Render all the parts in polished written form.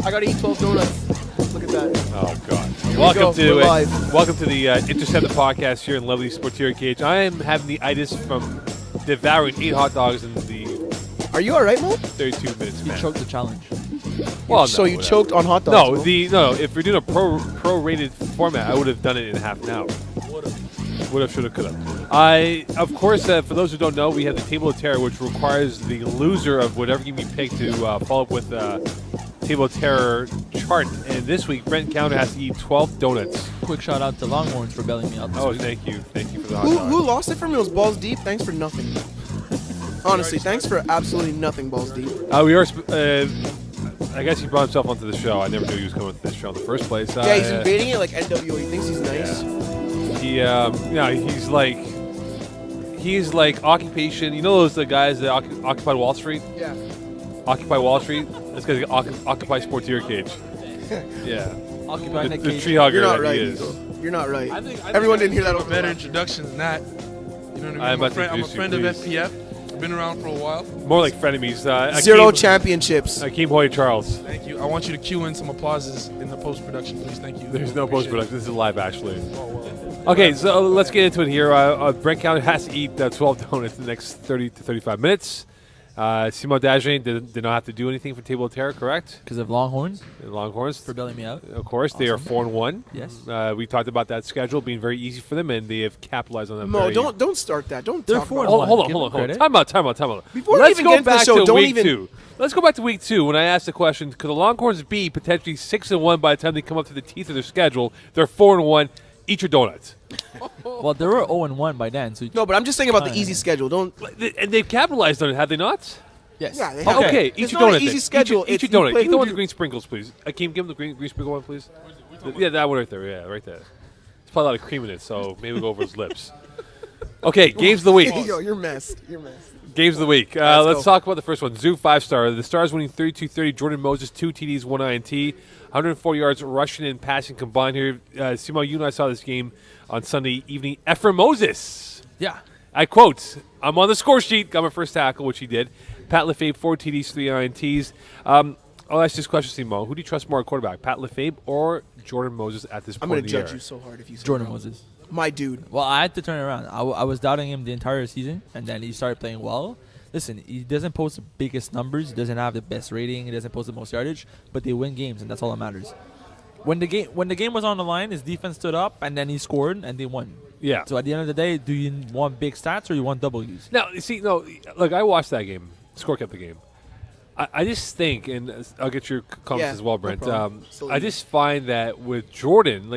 I gotta eat 12 donuts. Look at that. Oh, God. Welcome to the Intercepted podcast here in lovely Sportier Cage. I am having the itis from devouring 8 hot dogs in the Are you alright, Mo? 32 minutes, You man. choked the challenge. Well, So no, you whatever. choked on hot dogs? No. If we're doing a pro-rated format, I would have done it in half an hour. Would have, should have, could have. Of course, for those who don't know, we have the Table of Terror, which requires the loser of whatever game you pick to follow up with Table of Terror chart. And this week, Brent Counter has to eat 12 donuts. Quick shout out to Longhorns for bailing me out this week. Thank you for the hot dog. Who lost it for me? It was Balls Deep. Thanks for nothing. Honestly, thanks for absolutely nothing, Balls Deep. We are. I guess he brought himself onto the show. I never knew he was coming to this show in the first place. Yeah, he's invading it like NWO. He thinks he's nice. He's like occupation. You know those guys that occupied Wall Street? Yeah. Occupy Wall Street. This guy's occupy Sportier Cage. Yeah. Occupy The that cage. tree hugger You're not that right, he is. Eagle. You're not right. I think Everyone didn't hear that a over better the introduction than that. You know what I mean? I'm I'm about to a introduce you, friend of please. FPF. I've been around for a while. More like frenemies. Zero championships. Akeem Hoy Charles. Thank you. I want you to cue in some applauses in the post-production, please. Thank you. There's no Appreciate post-production. This is live, actually. it. Oh, well. Okay, so let's get into it here. Brent County has to eat 12 donuts in the next 30 to 35 minutes. Simon Dagen did not have to do anything for Table of Terror, correct? Because of Longhorns Longhorns. for bailing me out. Of course, they are Awesome. 4-1. Yes. We talked about that schedule being very easy for them, and they have capitalized on that. Mo, don't start that. Don't They're talk four about and Hold one. Give on. them credit. Time out. Before we Let's even go get into the back show, to don't week even- 2. Let's go back to week 2 when I asked the question: could the Longhorns be potentially 6-1 by the time they come up to the teeth of their schedule? They're 4-1. Eat your donuts. Well, they were 0-1 by then. So No, but I'm just saying about the easy schedule. Don't. And they've capitalized on it, have they not? yes. Yeah, they have. Okay, It's eat your not donut. an easy then. schedule. Eat your It's- you donut. play Eat the one with who the green sprinkles, please. Akeem, give him the green sprinkle one, please. Yeah, that one right there. Yeah, right there. There's probably a lot of cream in it, so maybe we'll go over his lips. Okay, games of the week. Yo, you're messed. You're messed. Games of the week. Let's Let's go. talk about the first one. Zoo 5-star. The Stars winning 32-30. Jordan Moses, 2 TDs, 1 INT. 104 yards rushing and passing combined here. Simo, you and I saw this game on Sunday evening. Ephraim Moses. Yeah. I quote, I'm on the score sheet. Got my first tackle, which he did. Pat Lefebvre, 4 TDs, 3 INTs. I'll ask this question, Simo. Who do you trust more at quarterback, Pat Lefebvre or Jordan Moses at this I'm point gonna in the judge year? you so hard if you say Jordan wrong. Moses. My dude. Well, I had to turn it around. I was doubting him the entire season, and then he started playing well. Listen, he doesn't post the biggest numbers. He doesn't have the best rating. He doesn't post the most yardage, but they win games, and that's all that matters. When the game was on the line, his defense stood up, and then he scored, and they won. Yeah. So at the end of the day, do you want big stats or you want W's? Now, look, I watched that game. Score kept the game. I just think, and I'll get your comments Yeah, as well, no Brent. problem. I just find that with Jordan,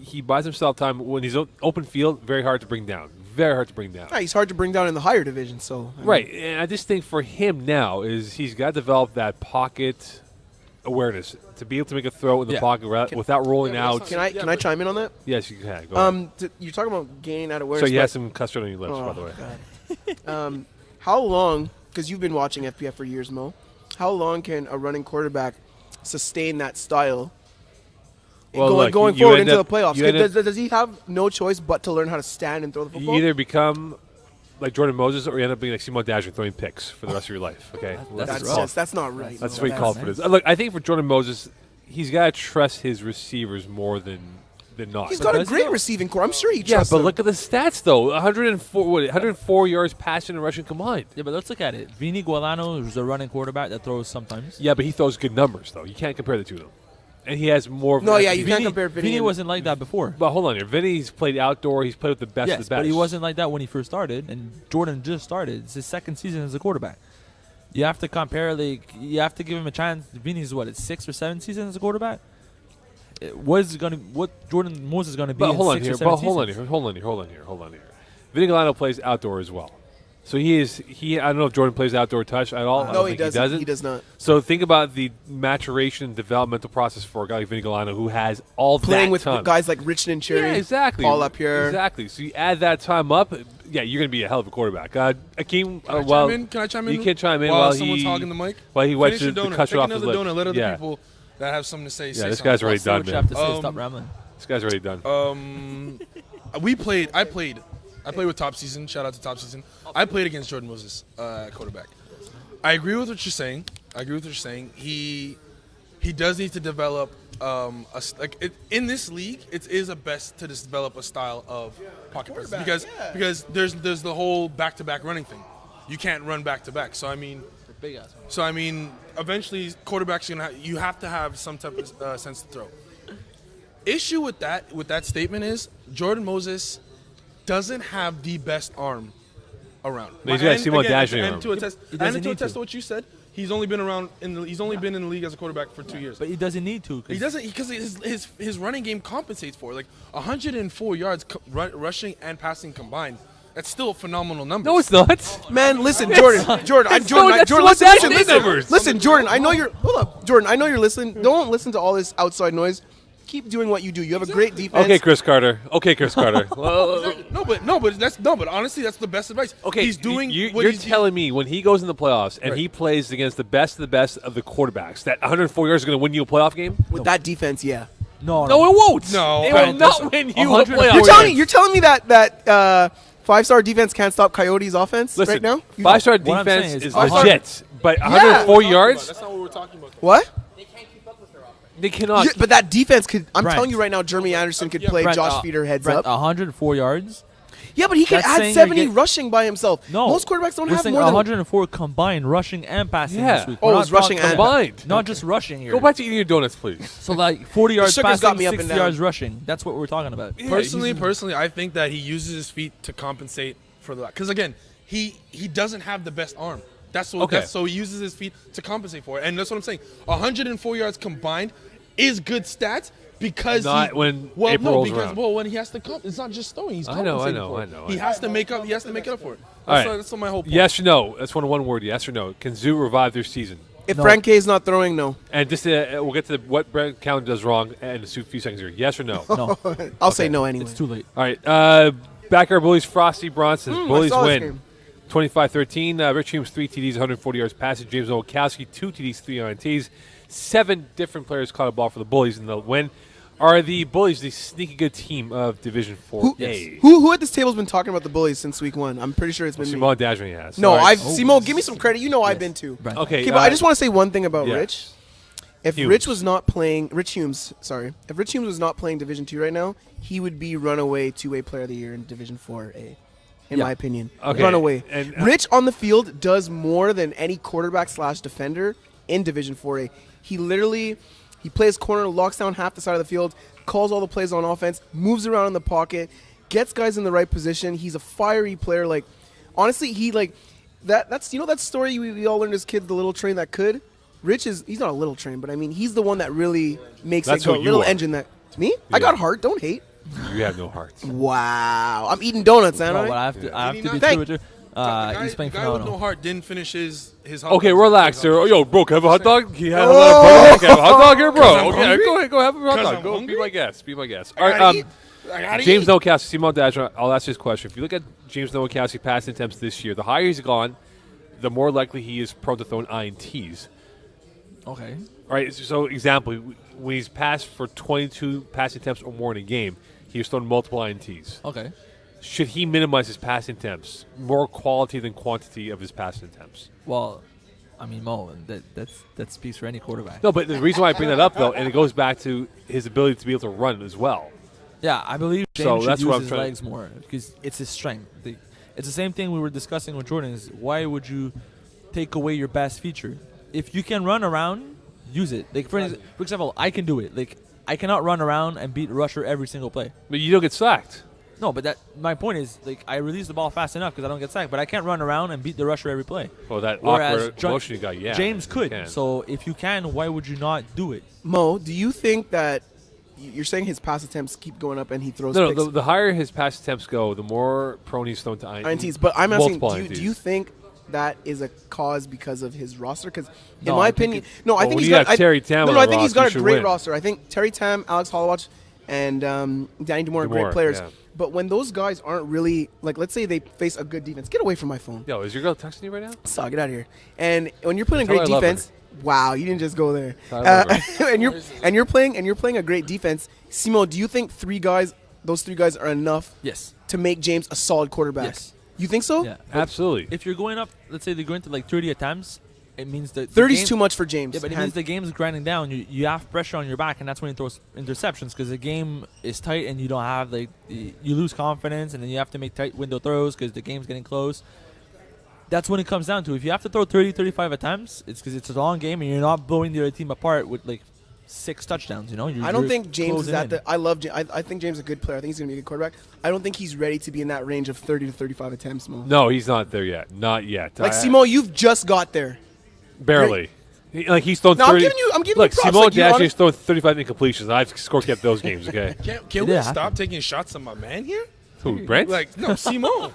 he buys himself time when he's open field. Very hard to bring down. Very hard to bring down. Yeah, he's hard to bring down in the higher division. So I mean, Right, and I just think for him now is he's got to develop that pocket awareness to be able to make a throw in the Yeah. pocket without rolling out. Can I chime in on that? Yes, you can. Go ahead. You're talking about gaining that So awareness. you but- have some custard on your lips, by the way. God. How long? Because you've been watching FPF for years, Mo. How long can a running quarterback sustain that style? Well, going look, going you forward end into up- the playoffs. you end up- Does he have no choice but to learn how to stand and throw the football? You either become like Jordan Moses or you end up being like Simon Dagen throwing picks for the rest of your life. Okay, That's not right. That's No, what he called for nice. this. Look, I think for Jordan Moses, he's got to trust his receivers more than not. He's got a does he great though? receiving core. I'm sure he Yeah, trusts but him. look at the stats though. 104 yards passing and rushing combined. Yeah, but let's look at it. Vinny Gualano is a running quarterback that throws sometimes. Yeah, but he throws good numbers though. You can't compare the two of them. And he has more. No, yeah, you Vinny- can't compare Vinny. Vinny and- wasn't like that before. But hold on here. Vinny's played outdoor. He's played with the best of Yes, the best. but he wasn't like that when he first started, and Jordan just started. It's his second season as a quarterback. You have to compare, you have to give him a chance. Vinny's what, it's 6 or 7 seasons as a quarterback? What Jordan Moses is going to be But in hold on 6 here. or 7 But seasons? hold on here. Vinny Galano plays outdoor as well. So I don't know if Jordan plays outdoor touch at all. I No, don't he think doesn't. He does not. So think about the maturation and developmental process for a guy like Vinny Galano who has all Playing that with time. guys like Richard and Cherry. Yeah, exactly. Paul Lapierre. Exactly. So you add that time up, yeah, you're going to be a hell of a quarterback. Akeem, Can I chime in? Can I chime in? You can chime in while while someone's hogging the mic. While he wipes Finish the your donut. custard Take off his another lip. donut. Let other Yeah. people that have something to say. Yeah, say this something. guy's already Say what done, you have man. to say. Stop rambling. This guy's already done. I played with Top Season. Shout out to Top Season. I played against Jordan Moses, quarterback. I agree with what you're saying. He does need to develop in this league. It is a best to just develop a style of pocket presence because there's the whole back-to-back running thing. You can't run back-to-back. So I mean, eventually quarterbacks you have to have some type of sense to throw. Issue with that statement is Jordan Moses doesn't have the best arm around. He's got Simon Dajmi and to attest to what you said, he's only been in the league as a quarterback for 2 years. But he doesn't need to. He doesn't because his running game compensates for it. Like 104 yards rushing and passing combined. That's still a phenomenal number. No, it's not. Man, listen, Jordan, listen, Jordan. I know you're. Hold up, Jordan. I know you're listening. Don't listen to all this outside noise. Keep doing what you do. You have a great defense. Okay, Chris Carter. Well, but honestly, that's the best advice. okay, he's doing. You're telling me when he goes in the playoffs and he plays against the best of the quarterbacks, that 104 yards is going to win you a playoff game? With that defense, yeah. No, it won't. No, it will not win you a playoff You're telling me that 5-star defense can't stop Coyotes' offense right now? 5-star What I'm defense saying is is legit, but 104 yards, That's not what we're talking about. What? they cannot. Yeah, but that defense could. I'm Brent. telling you right now, Jeremy Anderson could play Brent, Josh Feeder heads Brent, up. 104 yards. Yeah, but he can That's add saying 70 you're get- rushing by himself. No, Most quarterbacks don't we're have saying more than 104 combined rushing and passing Yeah. this week. Oh, We're it's not rushing talking and- about- Combined. Not just rushing here. Go back to eating your donuts, please. So like 40 yards sugar's got passing, me up and 60 down. yards rushing. That's what we're talking about. Personally, I think that he uses his feet to compensate for that. Because again, he doesn't have the best arm. So he uses his feet to compensate for it, and that's what I'm saying. 104 yards combined is good stats because when April rolls around. when he has to come, it's not just throwing. He's I know, compensating for it. I know. He has to make up. He has to make up for it. All right. That's my whole point. Yes or no? That's one word. Yes or no? Can Zoo revive their season? If No. Frank K is not throwing, no. And just we'll get to what Brent Callen does wrong in a few seconds here. Yes or no? No, I'll say no anyway. it's too late. All right. Backyard Bullies, Frosty Bronson. I Bullies saw this win. game. 25-13. Rich Humes, 3 TDs, 140 yards passing. James Nowakowski, 2 TDs, 3 INTs. 7 different players caught a ball for the Bullies in the win. Are the Bullies the sneaky good team of Division 4A? Who at this table has been talking about the Bullies since week 1? I'm pretty sure it's been me. Simon Dajmi has. No, All right. Simo, give me some credit. You know I've been too. Brent. Okay. Okay, but I just want to say one thing about yeah. Rich. If Humes. Rich was not playing, Rich Humes, sorry. If Rich Humes was not playing Division 2 right now, he would be runaway 2A Player of the Year in Division 4A, in my opinion. Okay. Runaway. And, Rich on the field does more than any quarterback/defender in Division 4A. He plays corner, locks down half the side of the field, calls all the plays on offense, moves around in the pocket, gets guys in the right position. He's a fiery player. Like, honestly, that's that story we all learned as kids, the little train that could. Rich he's not a little train, but I mean he's the one that really makes That's it go. who you Little are. engine that me. I got heart. Don't hate. You have no heart. Wow, I'm eating donuts, aren't No, I? but I have to be Thank- true with you. He's playing the guy with no phenomenal. heart didn't finish his hot Okay, dog. relax, sir. Oh, yo, bro, can I have a hot dog? Can you have a Oh. Can I have a hot dog here, bro? I'm Okay, hungry? go ahead, go have a hot 'Cause dog. I'm Go, hungry? be my guest. Be my guest. I All gotta right, eat. I gotta James eat. Nowakowski, Simon Dajmi, I'll ask you this question. If you look at James Nowakowski passing attempts this year, the higher he's gone, the more likely he is prone to throwing INTs. Okay. All right, so example, when he's passed for 22 passing attempts or more in a game, he was throwing multiple INTs. Okay. Should he minimize his passing attempts, more quality than quantity of his passing attempts? Well, I mean, Mo, that speaks for any quarterback. No, but the reason why I bring that up, though, and it goes back to his ability to be able to run as well. Yeah, I believe So James should that's use what I'm his trying- legs more because it's his strength. It's the same thing we were discussing with Jordan. Is why would you take away your best feature? If you can run around, use it. Like for example, I can do it. Like I cannot run around and beat a rusher every single play. But you don't get sacked. No, but my point is like I release the ball fast enough because I don't get sacked, but I can't run around and beat the rusher every play. Well, that Whereas awkward motion you got, yeah. James you could. can. So if you can, why would you not do it? Mo, do you think that you're saying his pass attempts keep going up and he throws No, picks? the higher his pass attempts go, the more prone he's thrown to INTs, but I'm asking, multiple do INTs. you think that is a cause because of his roster? Because in No, my I think opinion, no, I Well, think when he's you got. got Terry Tam on I the think he's roster, got you a should great win. roster. I think Terry Tam, Alex Hollowatch, and Danny Demore are great Demore, players. yeah. But when those guys aren't really like, let's say they face a good defense. Get away from my phone. Yo, is your girl texting you right now? So get out of here. And when you're playing a Tell her great I love her. defense, wow, you didn't just go there. Tell her I love her. and you're playing a great defense. Simo, do you think those three guys are enough Yes. to make James a solid quarterback? Yes. You think so? Yeah. Absolutely. If you're going up, let's say they're going to like 30 attempts, it means that 30 is too much for James. Yeah, but it means the game's grinding down. You have pressure on your back, and that's when he throws interceptions because the game is tight and you don't have you lose confidence, and then you have to make tight window throws because the game's getting close. That's when it comes down to. If you have to throw 30, 35 attempts, it's because it's a long game and you're not blowing the other team apart with like 6 touchdowns. You know, I don't think James is closing at in. the. I love. I think James is a good player. I think he's going to be a good quarterback. I don't think he's ready to be in that range of 30 to 35 attempts, Mo. No, he's not there yet. Not yet. Like Simo, you've just got there. Barely. He's thrown No, I'm 30. giving you Look, props. Simone Like, you Dash honest- has thrown 35 incompletions. I've score kept those games, okay? Can we Yeah. stop taking shots at my man here? Who, Brent? Like, no, Simone.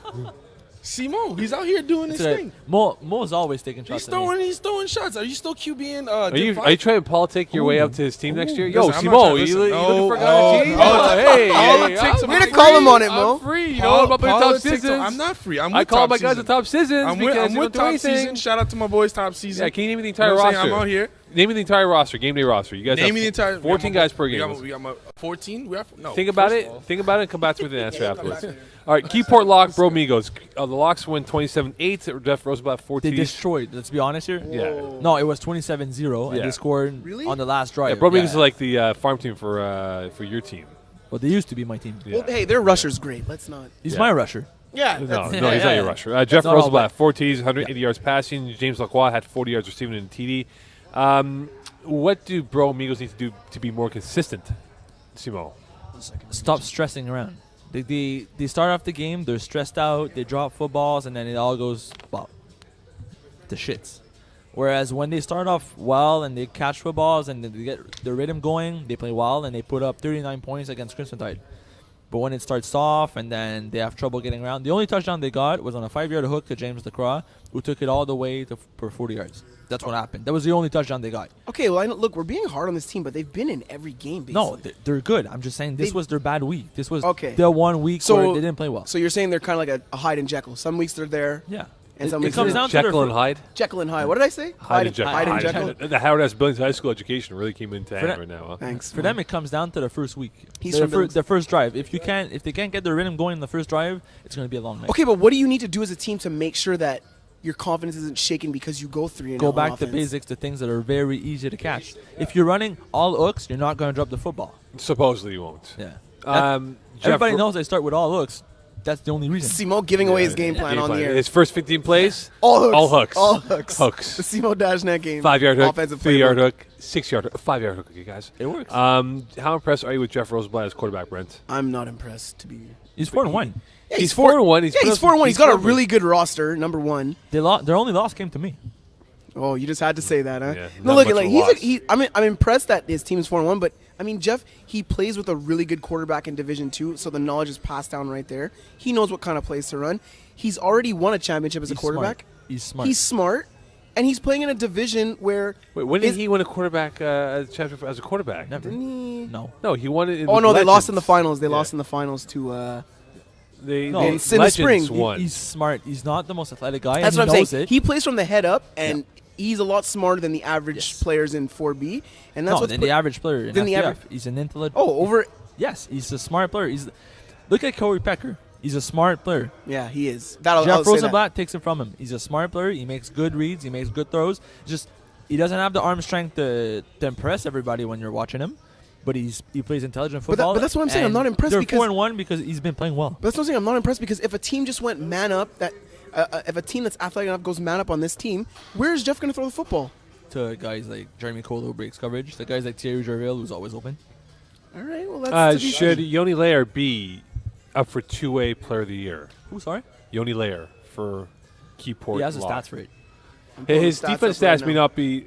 Simone, he's out here doing his It's thing. Mo's always taking shots. He's throwing shots. Are you still QBing? Are you trying to politic your way up to his team next year? Yo, Listen, I'm not Simone, trying to you listen. looking for a No, guy on the team? oh, Hey, politics I'm Way to free. call him on it, Mo. I'm free. You know, I'm up in the top Politics, citizens. I'm not free. I'm I with call top my guys season. the top citizens I'm because with you don't do top anything. season. Shout out to my boys, top season. Yeah, can you name me the You entire know what I'm saying? roster? I'm out here. Name me the entire roster, game day roster. You guys Name have me the entire 14 guys per game. We got 14. We have no. Think about first it. of all, Think about it and come back with an answer afterwards. All right, Keyport Lock, Bro Migos. The Locks win 27-8. Jeff Rosenblatt, 14. They destroyed. Let's be honest here. Yeah. No, it was 27-0, and Yeah. they scored Really? on the last drive. Yeah, Bro Migos is like the farm team for your team. Well, they used to be my team. Yeah. Well, hey, their rusher's great. Let's not. He's Yeah. my rusher. Yeah. No, that's- no, he's not your rusher. Jeff not all Rosenblatt, bad. 4 T's, 180 yards passing. James Lacroix had 40 yards receiving in TD. What do Bro Migos need to do to be more consistent, Simo? Stop stressing around. They start off the game, they're stressed out, they drop footballs, and then it all goes, well, to shits. Whereas when they start off well and they catch footballs and they get their rhythm going, they play well and they put up 39 points against Crimson Tide. But when it starts off and then they have trouble getting around, the only touchdown they got was on a 5-yard hook to James Lacroix, who took it all the way for 40 yards. That's what happened. That was the only touchdown they got. Okay, well, look, we're being hard on this team, but they've been in every game. Basically. No, they're good. I'm just saying this They- was their bad week. This was Okay. the 1 week So- where they didn't play well. So you're saying they're kind of like a Hyde and Jekyll. Some weeks they're there. Yeah. And some it weeks comes they're down to their Jekyll and Hyde? Jekyll and Hyde. What did I say? Hyde and Jekyll. Hyde and Jekyll. The Howard S. Billings High School education really came into hand that- right now. Huh? Thanks. For them, it comes down to the first week. He's from Billings. the first drive. If they can't get their rhythm going in the first drive, it's going to be a long night. Okay, but what do you need to do as a team to make sure that your confidence isn't shaken because you go 3-0 Go on back to offense? basics, the things that are very easy to catch. If you're running all hooks, you're not going to drop the football. Supposedly you won't. Yeah. Jeff Everybody Ro- knows they start with all hooks. That's the only reason. Simo giving away his game plan Game on plan. the air. His first 15 plays, All hooks. all hooks. All hooks. Hooks. The Simo Dashnet game. 5-yard hook, Offensive 3-yard playbook. hook, 6-yard hook, 5-yard hook, okay, guys. It works. How impressed are you with Jeff Rosenblatt as quarterback, Brent? I'm not impressed to be. He's 4-1. Yeah, He's 4-1. Yeah, he's 4-1. He's got a really good roster. Number one. Their only loss came to me. Oh, you just had to say that, huh? Yeah, no, not look, much like of a loss. I'm impressed that his team is 4-1, but I mean, Jeff, he plays with a really good quarterback in Division 2, so the knowledge is passed down right there. He knows what kind of plays to run. He's already won a championship as a He's quarterback. smart. He's smart. He's smart, and he's playing in a division where. Wait, when did is- he win a quarterback championship as a quarterback? Never. Didn't he? No. No, he won it. Oh no, they lost in the finals. They Yeah. lost in the finals to. They, No, they it's in the Legends spring. won. He's smart. He's not the most athletic guy. That's and what he I'm knows saying. It. He plays from the head up, and he's a lot smarter than the average players in 4B. And that's no, what's than put- the average player in than the FPF. average- He's an intelligent. Oh, over. Yes, he's a smart player. Look at Corey Pecker. He's a smart player. Yeah, he is. I'll Jeff say that. Rosenblatt takes it from him. He's a smart player. He makes good reads. He makes good throws. Just he doesn't have the arm strength to impress everybody when you're watching him. But he plays intelligent But that- football. but that's what I'm saying. I'm and not impressed they're because- 4-1 because he's been playing well. But that's what I'm saying. I'm not impressed because if a team just went man up, that if a team that's athletic enough goes man up on this team, where is Jeff going to throw the football? To guys like Jeremy Cole who breaks coverage. To guys like Thierry Gerville who's always open. All right, well that's to be Should Yoni Lair be up for two-way player of the year? Who, sorry? Yoni Lair for Keyport. He has the Lock. stats for it. pulling His the defense up right stats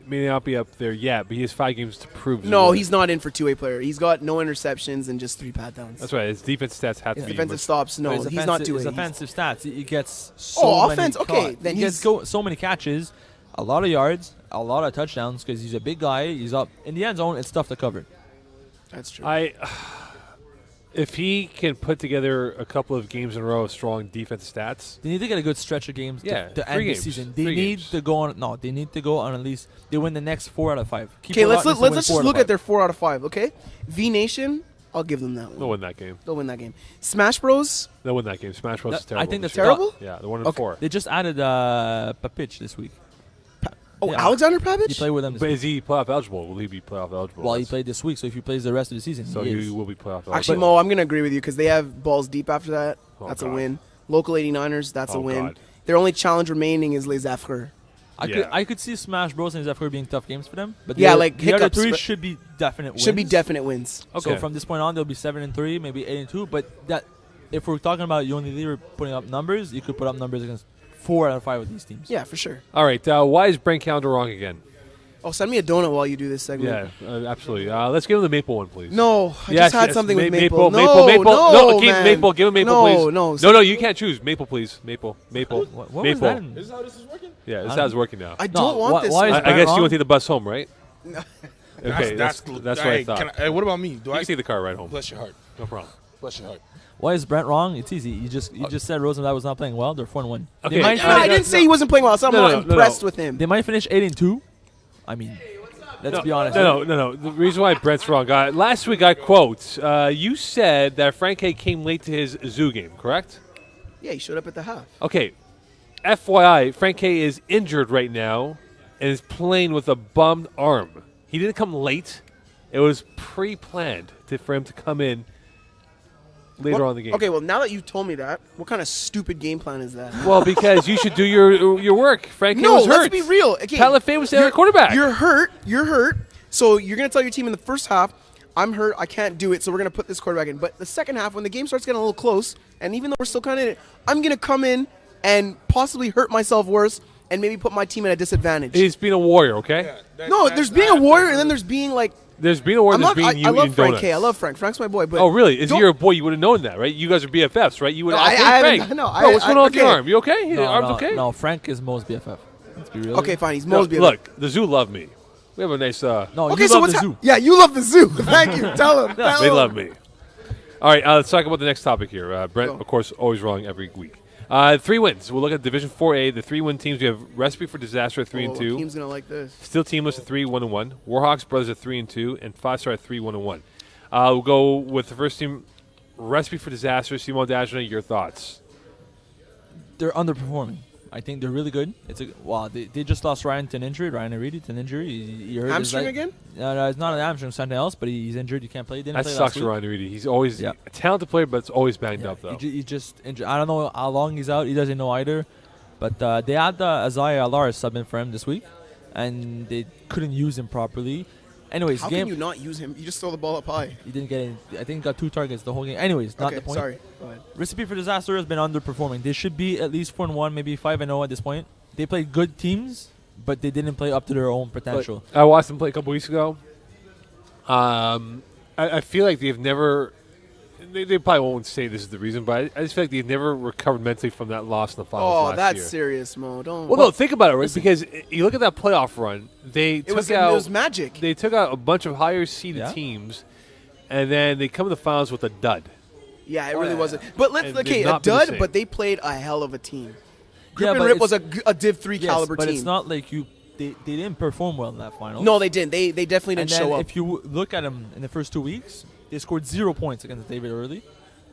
may not be up there yet, but he has 5 games to prove. No, he's not in for two-way player. He's got no interceptions and just 3 pat downs. That's right. His defense stats have to be. Defensive much- stops, no, But he's not two-way. His He's- offensive stats. He gets offense, many okay, caught- then he gets so many catches, a lot of yards, a lot of touchdowns because he's a big guy. He's up in the end zone. It's tough to cover. That's true. If he can put together a couple of games in a row of strong defensive stats, They need to get a good stretch of games Yeah, to 3 end the games. season. They 3 need games. to go on. No, they need to go on at least. They win the next 4 out of 5. Okay, let's just look at their 4 out of 5. Okay, V Nation, I'll give them that one. they'll win that game. They'll win that game. Smash Bros. They'll win that game. Smash Bros. That- is terrible. I think this that's year. terrible. Yeah, they're 1 and Okay. 4. They just added Papich this week. Oh, Yeah. Alexander He Pavic. played with them this But week. is he playoff eligible? Will he be playoff eligible? Well, he That's- played this week, so if he plays the rest of the season, So he he is. will be playoff eligible. Actually, Mo, I'm gonna agree with you because they have balls deep after that. Oh, That's God. a win. Local 89ers, that's a Oh, win. God. Their only challenge remaining is Les Affres. Yeah. I could see Smash Bros and Zephyr being tough games for them, but Yeah, the- like the other hiccups, 3 but- should be definite wins. Should be definite wins. Okay. So from this point on, they'll be 7-3, maybe 8-2. But that, if we're talking about you only leader putting up numbers, you could put up numbers against 4 out of 5 with these teams. Yeah, for sure. All right. Why is Brent Calendar wrong again? Oh, send me a donut while you do this segment. Yeah, absolutely. Let's give him the maple one, please. No, I Yes, just had yes, something with maple. maple. Maple. No, No, keep man. maple. Give him maple, no, please. No, No, you can't choose. Maple, please. Maple. Maple. What was maple. that? in- Is this how this is working? Yeah, this I is how don't- it's working now. I don't want why- this. why is one. I Brent guess you wrong? want to take the bus home, right? Okay, that's that's what I thought. What about me? Do You I can take the car right home. bless your heart? No problem. Bless your heart. Why is Brent wrong? It's easy. You just said Rosenblatt was not playing well. They're 4-1. Okay. They might No, I didn't say he wasn't playing well, so I'm No, not no, no, impressed no. with him. They might finish 8-2. I mean, let's be honest. No. The reason why Brent's wrong. Last week I quote, you said that Frank K came late to his zoo game, correct? Yeah, he showed up at the half. Okay. FYI, Frank K is injured right now and is playing with a bummed arm. He didn't come late. It was pre-planned for him to come in later on in the game. Okay, well, now that you told me that, what kind of stupid game plan is that? Well, because you should do your work. Frank K No, was hurt. let's be real. Okay, Palafay was their quarterback. You're hurt. You're hurt. So you're going to tell your team in the first half, I'm hurt. I can't do it. So we're going to put this quarterback in. But the second half, when the game starts getting a little close, and even though we're still kind of in it, I'm going to come in and possibly hurt myself worse and maybe put my team at a disadvantage. He's being a warrior, okay? No, there's being a warrior, and then there's being like. There's being a warrior, I'm there's not, being I you love eating Frank donuts. K. I love Frank. Frank's my boy. But Oh, really? Is he don't- your boy? You would have known that, right? You guys are BFFs, right? You would have No, asked I haven't- Frank. no, Bro, what's going on with your okay. arm? You okay? Your arm's okay? No, Frank is Mo's BFF. Let's be real. Okay, fine. He's No, Mo's BFF. look, the zoo love me. We have a nice. No, Okay, you so love what's the ha- zoo. Yeah, you love the zoo. Thank you. Tell him. Tell They him. love me. All right, let's talk about the next topic here. Brent, Go. of course, always wrong every week. 3 wins. We'll look at Division 4A. The 3-win teams. We have Recipe for Disaster at 3 and 2. Team's gonna like this. Still Teamless at 3-1-1. Warhawks Brothers at 3 and 2, and 5-Star at 3-1-1. We'll go with the first team, Recipe for Disaster. Simon Dajna, your thoughts? They're underperforming. I think they're really good. They just lost Ryan to an injury. Ryan Aridi to an injury. He hurt his Hamstring leg. again? No, it's not an hamstring, something else. But he's injured. He can't play. He didn't That play sucks last for week. Ryan Reedy. He's always Yeah. a talented player, but it's always banged Yeah, up, though. he just injured. I don't know how long he's out. He doesn't know either. But they had Isaiah Alar sub in for him this week, and they couldn't use him properly. Anyways, How game can you not use him? You just throw the ball up high. he didn't get in. I think he got 2 targets the whole game. Anyways, not Okay, the point. sorry. Go ahead. Recipe for Disaster has been underperforming. They should be at least 4-1, maybe 5-0 at this point. They played good teams, but they didn't play up to their own potential. I watched them play a couple weeks ago. I feel like they've never. They probably won't say this is the reason, but I just feel like they've never recovered mentally from that loss in the finals Oh, last that's year. serious, Mo. Don't. Well, no, think about it, right? Because you look at that playoff run. They it took was out. magic. They took out a bunch of higher seeded Yeah. teams, and then they come to the finals with a dud. Yeah, it really wasn't. But let's And okay, they've a not been the dud, same. but they played a hell of a team. Grip Yeah, and but Rip was it's- a Div 3 Yes, caliber but team. it's not like they didn't perform well in that final. No, they didn't. They definitely And didn't then show up. if you look at them in the first 2 weeks, they scored 0 points against David Early.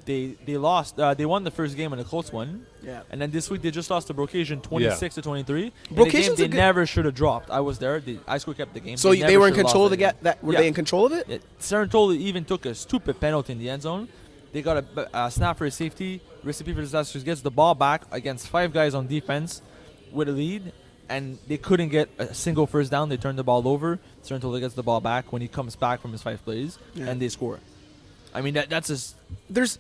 They lost. They won the first game in a close one. Yeah. And then this week they just lost to Brocation 26-23. Brocation's they a good- never should have dropped. I was there. I score kept the game. So they never were in should have control of lost the that game. that. Were Yeah. they in control of it? Yeah, Sarantoli even took a stupid penalty in the end zone. They got a snap for a safety. Recipe for Disaster gets the ball back against 5 guys on defense with a lead, and they couldn't get a single first down. They turned the ball over. Sarantoli gets the ball back when he comes back from his 5 plays, Yeah. and they score. I mean, that's just There's,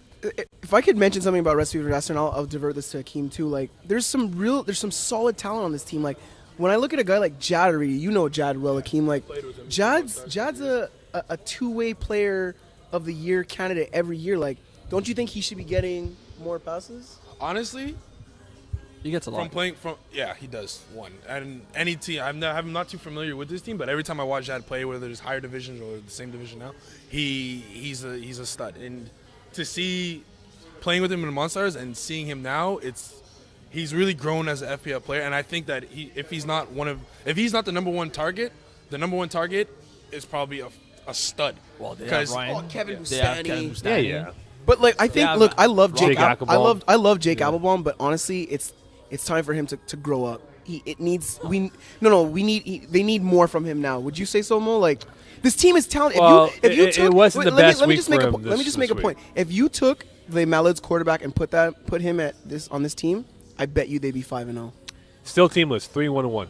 if I could mention something about Recipe for Disaster, and I'll divert this to Akeem too. Like, there's some solid talent on this team. Like, when I look at a guy like Jad Aridi, you know Jad well, Akeem. Like, Jad's a 2-way player of the year candidate every year. Like, don't you think he should be getting more passes? Honestly, he gets a lot. from playing he does one. And any team, I'm not too familiar with this team, but every time I watch that play, whether it's higher divisions or the same division now, he's a stud. And to see playing with him in Monstars and seeing him now, he's really grown as an FPL player. And I think that if he's not the number one target, the number one target is probably a stud. Well, they have Ryan. Kevin They have Kevin Bustani. Bustani. Yeah. But like I think, Yeah, look, I love Jake Jake. I Applebaum. love Jake Applebaum, but honestly, it's time for him to grow up. They need more from him now. Would you say so, Mo? Like, this team is talented. Well, if you it took, wasn't the let me- best let me week just make for a him Let me just make a this point. If you took the Malad's quarterback and put him on this team, I bet you they'd be 5-0. Still teamless, 3-1-1.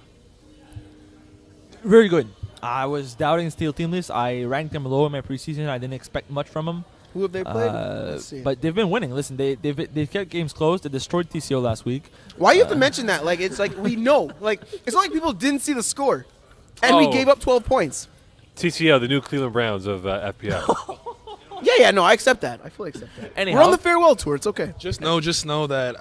Very good. I was doubting Steel Teamless. I ranked them low in my preseason. I didn't expect much from them. Who have they played? Let's see. But they've been winning. Listen, they've kept games close. They destroyed TCO last week. Why you have to mention that? Like, it's like we know. Like, it's not like people didn't see the score, and we Oh. gave up 12 points. TCO, the new Cleveland Browns of FPF. Yeah, no, I accept that. I fully accept that. Anyhow. We're on the farewell tour. It's okay. Just know that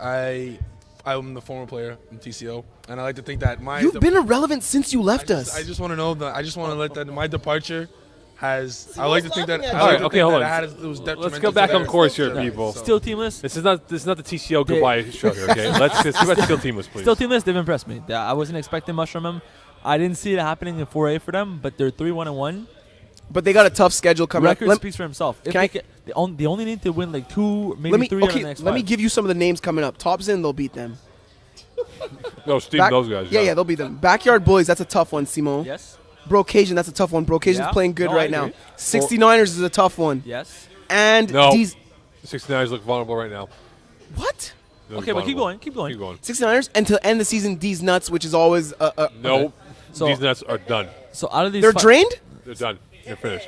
I'm the former player in TCO, and I like to think that You've been irrelevant since you left us. I just want to know that. I just want to let that my departure has. I like to think that. laughing at I you. like to Okay, think hold that on. it was Let's detrimental go back to on their- course here, Yeah, people. so- Still Teamless. This is not the TCO goodbye show here, okay? Let's keep about Still teamless, please. Still Teamless. They've impressed me. I wasn't expecting much from them. I didn't see it happening in 4A for them, but they're 3-1-1. But they got a tough schedule coming up. Record speaks for himself. If Can I- they only need to win like 2, maybe Let me 3 out of the next let me 5. give you some of the names coming up. Thompson, they'll beat them. No, Steve, Back- those guys. Yeah, they'll beat them. Backyard Bullies, that's a tough one, Simon. Yes. Brocasian, that's a tough one. Brocasian's Yeah. playing good No, I right now. agree. 69ers is a tough one. Yes. And No. these 69ers look vulnerable right now. what? They look Okay, but keep vulnerable. going. Keep going. Keep going. 69ers and to end the season, these nuts, which is always No, So- these nuts are done. So out of these they're fi- drained. They're done. They're finished.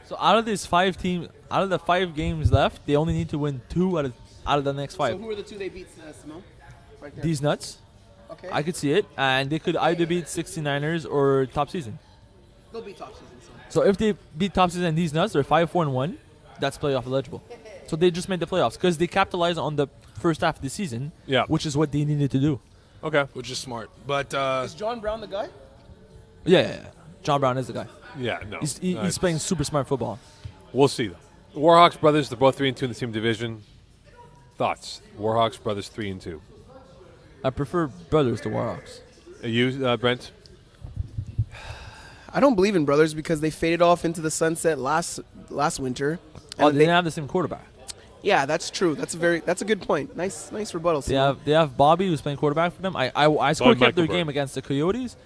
So out of these 5 teams, out of the 5 games left, they only need to win 2 out of the next 5. are the two they beat, Simon? Right there. These nuts, Okay. I could see it, and they could either beat 69ers or top season. They'll beat top season. So if they beat top season and these nuts, they're 5-4-1. That's playoff eligible. So they just made the playoffs because they capitalized on the first half of the season, Yeah. which is what they needed to do. Okay. which is smart. But Is John Brown the guy? Yeah. John Brown is the guy. Yeah, no. He's playing super smart football. We'll see, though. Warhawks brothers, they're both 3-2 in the same division. Thoughts? Warhawks brothers 3-2. I prefer brothers to Warhawks. You, Brent? I don't believe in brothers because they faded off into the sunset last winter. Oh, And they didn't have the same quarterback. yeah, that's true. That's a good point. Nice rebuttal. They Simon. have Bobby who's playing quarterback for them. I score kept their Michael game Bird. against the Coyotes.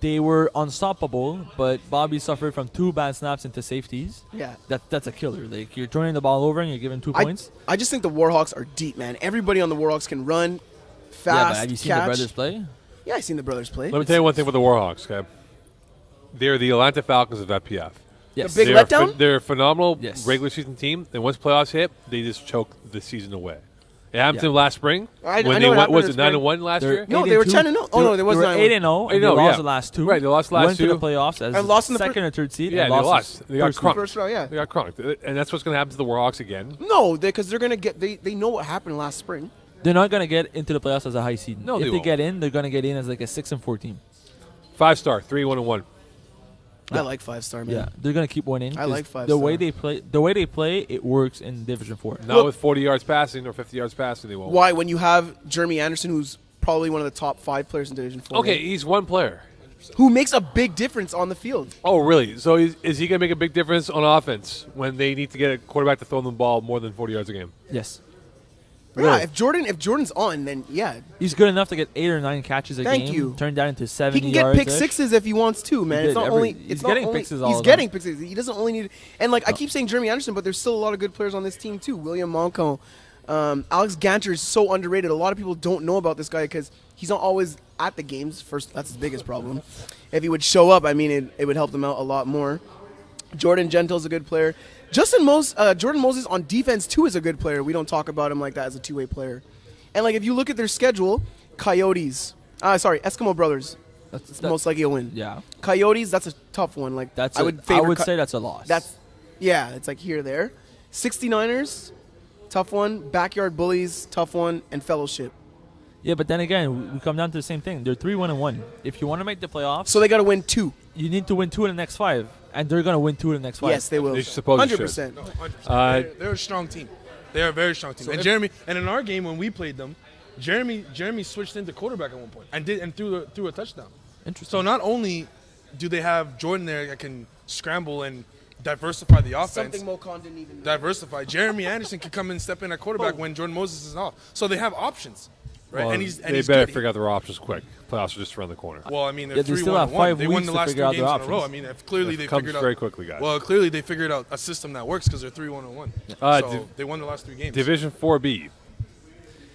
They were unstoppable, but Bobby suffered from 2 bad snaps into safeties. Yeah. That's a killer. Like you're turning the ball over and you're giving 2 points. I just think the Warhawks are deep, man. Everybody on the Warhawks can run fast. Yeah, but have you seen catch. the brothers play? Yeah, I've seen the brothers play. Let me tell you one thing about the Warhawks, okay? They're the Atlanta Falcons of FPF. Yes. big They're letdown? they're a phenomenal Yes. regular season team. And once playoffs hit, they just choke the season away. It happened to Yeah. them last spring. I when know they what went, happened was in it the spring. 9-1 last year? No, they were 10-0. Oh, no, there was they were 9-1. 8-0. I And know, they lost yeah. the last 2. Right, they lost last Went 2. to the playoffs as And lost in the second or third seed. Yeah, and they lost. lost. They got first crunked. First round, yeah. They got crunked. And that's what's going to happen to the Warhawks again. No, because they're gonna get. They know what happened last spring. They're not gonna get into the playoffs as a high seed. No, if they they won't. get in, they're gonna get in as like a 6-4 team. 5-star, 3-1-1. I like 5-star, man. Yeah, they're gonna keep winning. I 'cause like 5-star. The way they play, it works in Division 4. Not Look- with 40 yards passing or 50 yards passing, they won't. Why? When you have Jeremy Anderson, who's probably one of the top 5 players in Division 4. Okay, he's one player. Who makes a big difference on the field. Oh, really? So is he going to make a big difference on offense when they need to get a quarterback to throw them the ball more than 40 yards a game? Yes, Yeah, Really? if Jordan's on, then yeah. he's good enough to get 8 or 9 catches a Thank game. you. Turn that into 70 He can get yards. pick sixes if he wants to, man. He It's did not every- only he's it's getting not only, pick-sixes all He's the getting time. pick-sixes. He doesn't only need. And like I keep saying, Jeremy Anderson, but there's still a lot of good players on this team too. William Monco, Alex Ganter is so underrated. A lot of people don't know about this guy because he's not always at the games. First, that's his biggest problem. If he would show up, I mean, it would help them out a lot more. Jordan Gentle's a good player. Jordan Moses on defense too is a good player. We don't talk about him like that as a two-way player. And like if you look at their schedule, Eskimo Brothers. That's most likely a win. Yeah, Coyotes, that's a tough one. Like I would say that's a loss. it's like here there. 69ers, tough one. Backyard Bullies, tough one, and Fellowship. yeah, but then again, we come down to the same thing. They're 3-1-1. If you want to make the playoffs, So they got to win 2. you need to win 2 in the next 5. And they're going to win 2 of the next 5. Yes, they will. They suppose should. 100%. No, 100%. They're a strong team. They are a very strong team. So and if- Jeremy, and in our game when we played them, Jeremy switched into quarterback at one point and threw a touchdown. Interesting. So not only do they have Jordan there that can scramble and diversify the offense, Something Mocon didn't even know. diversify. Jeremy Anderson can come and step in at quarterback when Jordan Moses is off. So they have options, right? Well, and they he's better good. figure out their options quick. Playoffs are just around the corner. Well, I mean, they're Yeah, they 3-1 still have 5 They won weeks the to last 3 figure out games in their a row. I options. mean, if clearly they comes figured out very quickly, guys. Well, clearly they figured out a system that works because they're 3-1. So they won the last 3 games. Division 4B.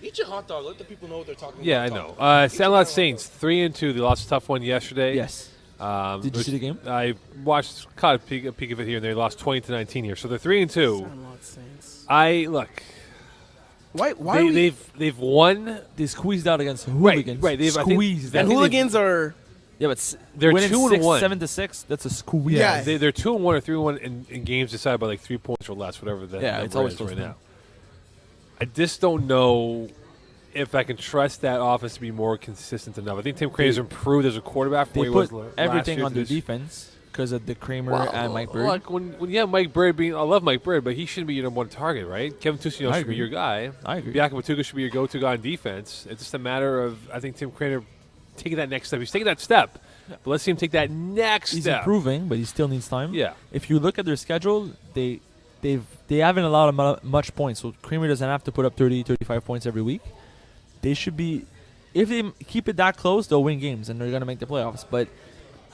Eat your hot dog. Let the people know what they're talking Yeah, I about. know. Sandlot Saints 3-2. They lost a tough one yesterday. Yes. Did you see the game? I caught a peek of it here, and they lost 20-19 here. So they're 3-2. Sandlot Saints. Why Why are we? they've won. They squeezed out against hooligans. right, they've- I think- Squeezed I And out. think hooligans are. Yeah, but They're winning 2-1. 7-6. That's a squeeze. Yeah. They're 2-1 or 3-1 in games decided by like 3 points or less, whatever that Yeah, number it's always is close right to now. I just don't know if I can trust that offense to be more consistent enough. I think Tim Crane's improved as a quarterback from They where he put was everything last on year their to this. defense because of the Kramer and Mike Bird. Like when you have Mike Bird being, I love Mike Bird, but he shouldn't be your number 1 target, right? Kevin Tusino I should agree. be your guy. I agree. Biaka Matuka should be your go-to guy on defense. It's just a matter of, I think, Tim Craner taking that next step. He's taking that step, but let's see him take that next He's step. improving, but he still needs time. Yeah. If you look at their schedule, they haven't allowed much points. So Kramer doesn't have to put up 30, 35 points every week. They should be, if they keep it that close, they'll win games and they're going to make the playoffs. But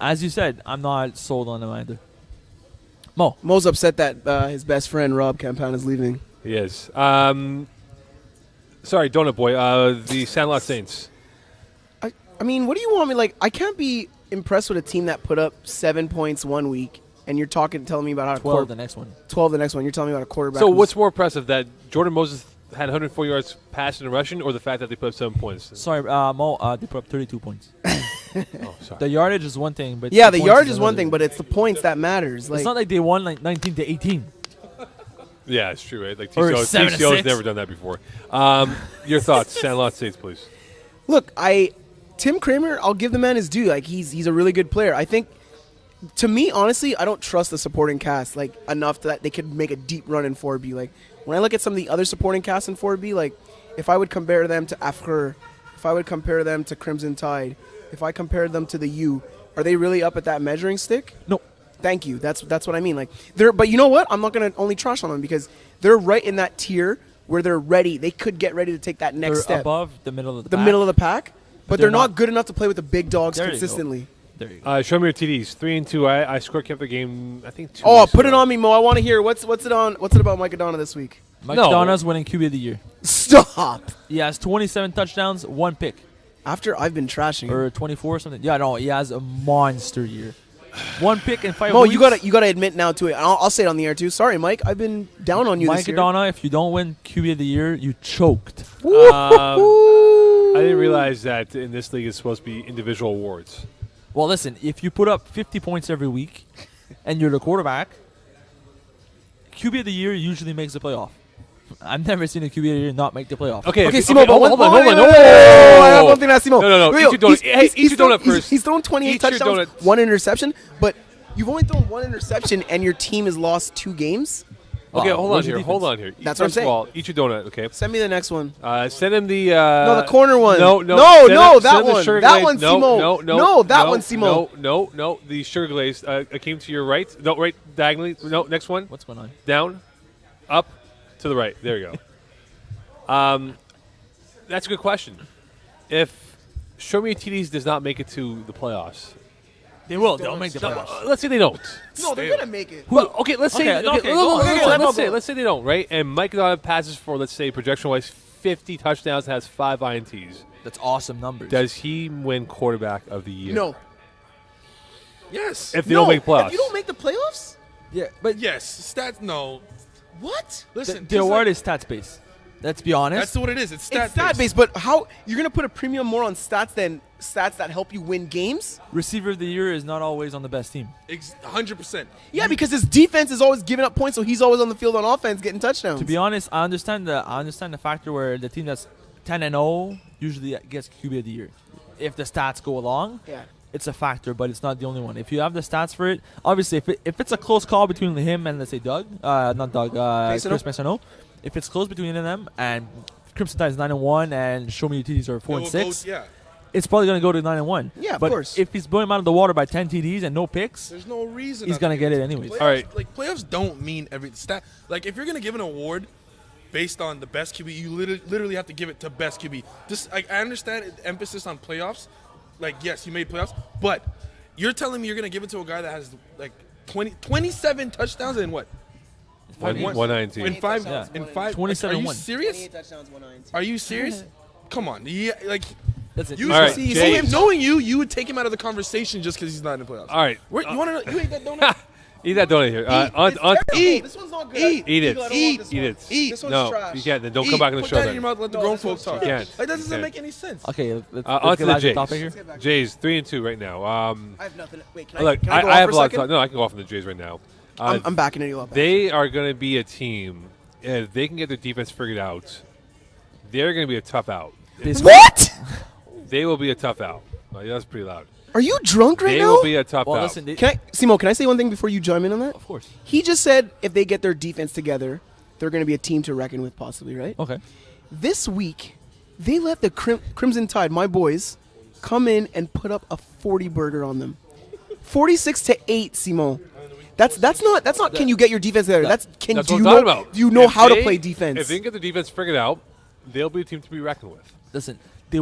as you said, I'm not sold on them either. Mo's upset that his best friend Rob Campan is leaving. He is. Sorry, Donut Boy. The Sandlot Saints. I mean, what do you want me like? I can't be impressed with a team that put up 7 points one week, and you're telling me about how 12 the next one. 12 the next one. You're telling me about a quarterback. So who's- what's more impressive, that Jordan Moses had 104 yards passing and rushing, or the fact that they put up 7 points? Sorry, Mo, they put up 32 points. Oh, sorry. The yardage is one thing, but Yeah, the points yardage is one another. thing, but it's the points that matters. Like, It's not like they won like 19-18. Yeah, it's true, right? Like Or TCO's 7-6. never done that before. Your thoughts, Sandlot Saints, please. look, Tim Kramer, I'll give the man his due. Like he's a really good player. I think, to me, honestly, I don't trust the supporting cast like enough that they could make a deep run in 4B. Like when I look at some of the other supporting casts in 4B, like if I would compare them to Afghur, if I would compare them to Crimson Tide, if I compared them to the U, are they really up at that measuring stick? No. Thank you. That's what I mean. Like but you know what? I'm not gonna only trash on them because they're right in that tier where they're ready. They could get ready to take that next They're step. above the middle of the The pack. middle of the pack, but they're they're not not- good enough to play with the big dogs There you go. consistently. There you go. Show me your TDs. 3-2. I score kept the game, I think, 2 Oh, weeks put it ago. on me, Mo. I want to hear what's it on. What's it about Mike Adona this week? Mike No. Donna's winning QB of the year. Stop. He has 27 touchdowns, 1 pick. After I've been trashing him. Or 24 or something. Yeah, no, he has a monster year. 1 pick and 5 Mo, weeks. you gotta admit now to it. I'll say it on the air too. Sorry, Mike. I've been down on you Mike this year. Adona, if you don't win QB of the year, you choked. I didn't realize that in this league it's supposed to be individual awards. Well, listen, if you put up 50 points every week and you're the quarterback, QB of the year usually makes the playoff. I've never seen a QB of the year not make the playoff. Okay, Okay, if- Simo, but hold on. I have Oh, one thing to ask Simo. No. Wait, Eat your donut. Hey, eat your donut he's- first. He's thrown 28 Eat your touchdowns, donut. 1 interception, but you've only thrown 1 interception and your team has lost 2 games. Okay, Wow, hold on where's your here. Hold defense? on here. That's what I'm First of saying. all, eat your donut, okay? Send me the next one. Send him the... No, the corner one. No, No, send no, him- that send him the one. sugar That glaze. one, No, Simo. no, No, that one, Simo. No, the sugar glaze came to your right. No, right diagonally. No, next one. What's going on? Down, up, to the right. There you go. That's a good question. If Show Me Your TDs does not make it to the playoffs, They will. They'll make the playoffs. let's say they don't. No, they're gonna make it. Well, okay, let's say Okay, okay, go on, okay, go on, let's say they don't, right? And Mike Adona passes for, let's say, projection-wise, 50 touchdowns, has 5 INTs. That's awesome numbers. Does he win quarterback of the year? No. Yes. If they don't make playoffs. If you don't make the playoffs, yeah, but Yes. Stats. No. what? Listen. the just award like- is stats based. Let's be honest. That's what it is. It's stat It's stat based, but how you're gonna put a premium more on stats than stats that help you win games? Receiver of the year is not always on the best team. 100%. Yeah, because his defense is always giving up points, so he's always on the field on offense getting touchdowns. To be honest, I understand the factor where the team that's 10-0 usually gets QB of the year if the stats go along. Yeah. it's a factor, but it's not the only one. If you have the stats for it, obviously, if it's a close call between him and, let's say, not Doug, Chris Maisonneuve, if it's close between them and Crimson Tide is 9-1 and Show Me Your TDs are 4-6, it's probably going to go to 9-1. Yeah, of but course. if he's blowing him out of the water by 10 TDs and no picks, there's no reason he's going to get it anyways. Playoffs, All right. Like, playoffs don't mean every stat. Like, if you're going to give an award based on the best QB, you literally have to give it to best QB. Just, I understand the emphasis on playoffs. Like, yes, you made playoffs, but you're telling me you're going to give it to a guy that has, like, 27 touchdowns in what? 119. In five? Yeah. In five? 27 Are you won. serious? Are you serious? Come on. Yeah, like, That's it. you All right, see Jay. him knowing you would take him out of the conversation just because he's not in the playoffs. All right. You want to know? You ate that donut? Eat that donut here. Eat. This one's not good. Eat. Eat it. Eagle, I don't Eat want this Eat one. it. Eat. This one's No, trash. you can't. Then don't Eat. come back on the Put show that in then. your mouth. Let the No, grown this folks one's talk. You can't. That doesn't You make can't. any sense. Okay, let's On get to the back to the Jays. topic here. Get back to Jays 3-2 right now. I have nothing. Wait, can Look, I go I off have for a lot to second? talk. No, I can go off on the Jays right now. I'm backing you up. They are going to be a team. If they can get their defense figured out, they're going to be a tough out. What? They will be a tough out. Like, that's pretty loud. Are you drunk right They now? will be a tough Well, out. listen, Simo, can I say one thing before you chime in on that? of course. He just said if they get their defense together, they're going to be a team to reckon with, possibly, right? Okay. This week, they let the Crimson Tide, my boys, come in and put up a 40 burger on them. 46-8, Simo. That's not. Can you get your defense together? That's can That's do what you I'm talking know about. do you know If how to they- play defense? If they can get the defense figured out, they'll be a team to be reckoned with. Listen, they